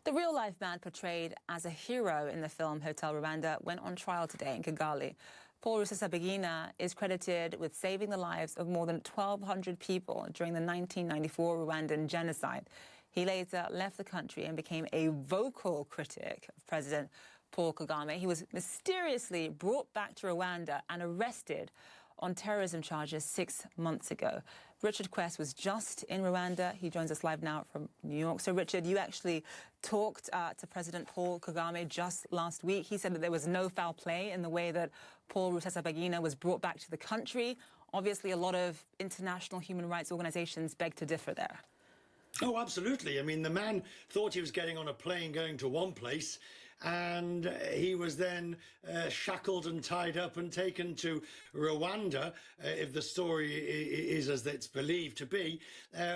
The real-life man portrayed as a hero in the film Hotel Rwanda went on trial today in Kigali. Paul Rusesabagina is credited with saving the lives of more than 1,200 people during the 1994 Rwandan genocide. He later left the country and became a vocal critic of President Paul Kagame. He was mysteriously brought back to Rwanda and arrested on terrorism charges 6 months ago. Richard Quest was just in Rwanda. He joins us live now from New York. So, Richard, you actually talked to President Paul Kagame just last week. He said that there was no foul play in the way that Paul Rusesabagina was brought back to the country. Obviously, a lot of international human rights organizations beg to differ there. Oh, absolutely. I mean, the man thought he was getting on a plane going to one place, and he was then shackled and tied up and taken to Rwanda, if the story is as it's believed to be,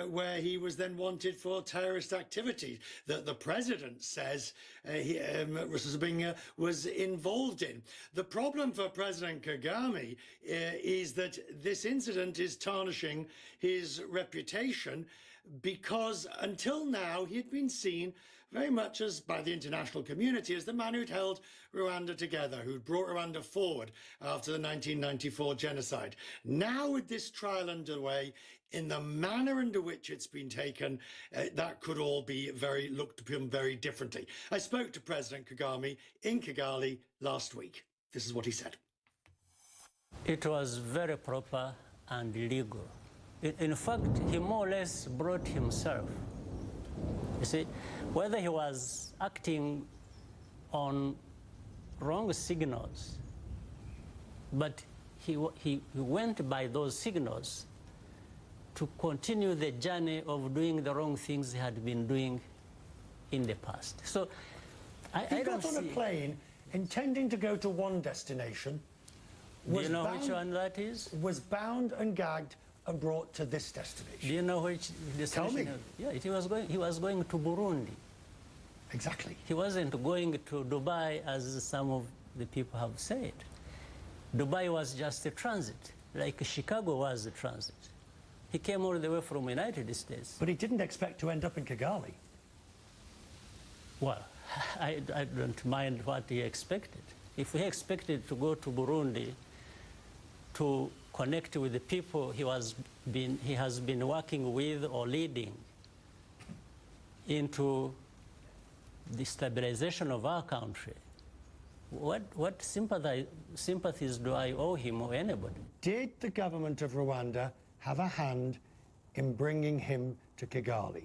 where he was then wanted for terrorist activity that the president says Rusesabagina was involved in. The problem for President Kagame is that this incident is tarnishing his reputation, because until now he had been seen very much as by the international community as the man who'd held Rwanda together, who'd brought Rwanda forward after the 1994 genocide. Now, with this trial underway, in the manner under which it's been taken, that could all be looked upon very differently. I spoke to President Kagame in Kigali last week. This is what he said. It was very proper and legal. In fact, he more or less brought himself. You see, whether he was acting on wrong signals, but he went by those signals to continue the journey of doing the wrong things he had been doing in the past. So he got on a plane intending to go to one destination. Do you know which one that is? Was bound and gagged and brought to this destination. Do you know which destination? Tell me. Yeah, he was going to Burundi. Exactly. He wasn't going to Dubai, as some of the people have said. Dubai was just a transit, like Chicago was a transit. He came all the way from the United States. But he didn't expect to end up in Kigali. Well, I don't mind what he expected. If he expected to go to Burundi to connect with the people he has been working with or leading into the stabilization of our country, what sympathies do I owe him or anybody? Did the government of Rwanda have a hand in bringing him to Kigali?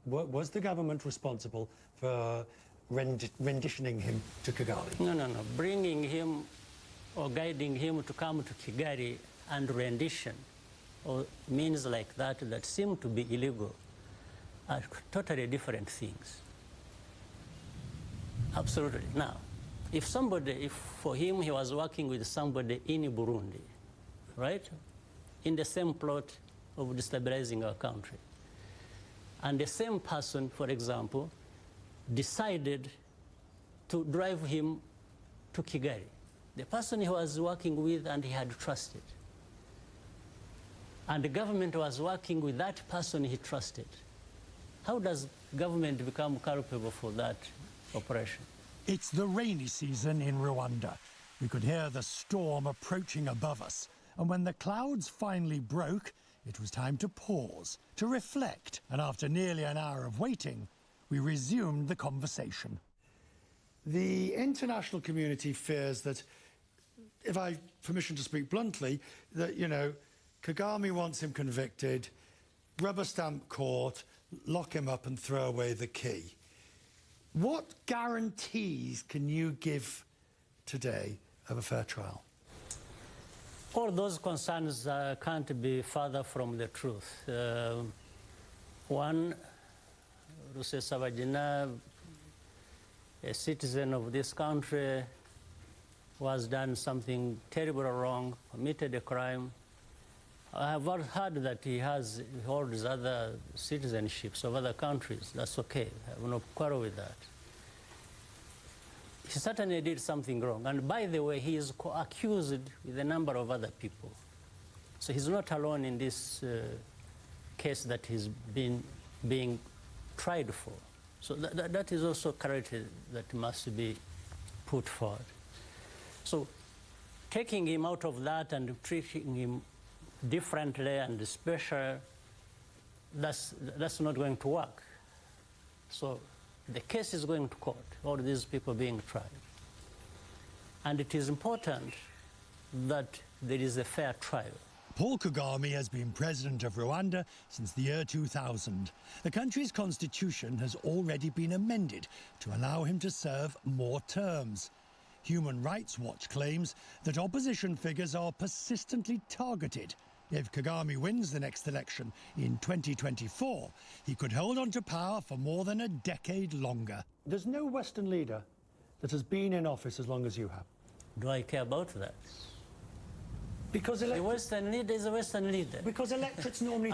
Was the government responsible for renditioning him to Kigali? No. Bringing him or guiding him to come to Kigali and rendition, or means like that seem to be illegal, are totally different things. Absolutely. Now, if for him he was working with somebody in Burundi, right, in the same plot of destabilizing our country, and the same person, for example, decided to drive him to Kigali, the person he was working with and he had trusted, and the government was working with that person he trusted, how does government become culpable for that operation? It's the rainy season in Rwanda. We could hear the storm approaching above us. And when the clouds finally broke, it was time to pause, to reflect. And after nearly an hour of waiting, we resumed the conversation. The international community fears that, if I have permission to speak bluntly, that, Kagame wants him convicted, rubber stamp court, lock him up and throw away the key. What guarantees can you give today of a fair trial? All those concerns can't be further from the truth. One, Rusesabagina, a citizen of this country, was done something terribly wrong, committed a crime. I have heard that he holds other citizenships of other countries. That's okay. I have no quarrel with that. He certainly did something wrong. And by the way, he is accused with a number of other people. So he's not alone in this case that he's being tried for. So that is also clarity that must be put forward. So taking him out of that and treating him differently and special, that's not going to work. So the case is going to court, all these people being tried. And it is important that there is a fair trial. Paul Kagame has been president of Rwanda since the year 2000. The country's constitution has already been amended to allow him to serve more terms. Human Rights Watch claims that opposition figures are persistently targeted. If Kagame wins the next election in 2024, he could hold on to power for more than a decade longer. There's no Western leader that has been in office as long as you have. Do I care about that? Because The Western leader is a Western leader. Because electorates normally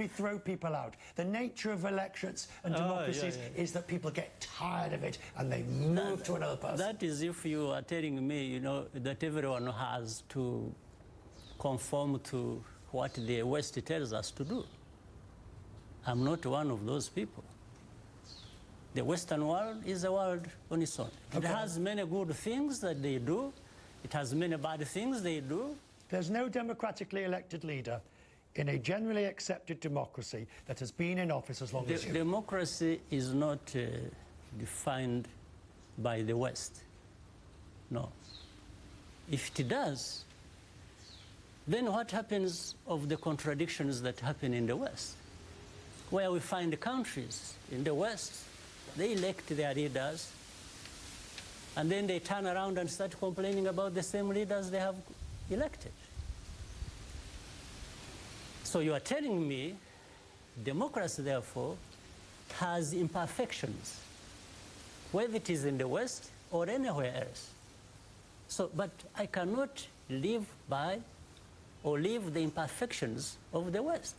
throw people out. The nature of electorates and democracies is that people get tired of it and they move to another person. That is if you are telling me, you know, that everyone has to conform to what the West tells us to do. I'm not one of those people. The Western world is a world on its own. Okay. It has many good things that they do. It has many bad things they do. There's no democratically elected leader in a generally accepted democracy that has been in office as long as you. Democracy is not defined by the West. No. If it does, then what happens of the contradictions that happen in the West? Where we find the countries in the West, they elect their leaders, and then they turn around and start complaining about the same leaders they have elected. So you are telling me democracy, therefore, has imperfections, whether it is in the West or anywhere else. So, but I cannot live by or live the imperfections of the West.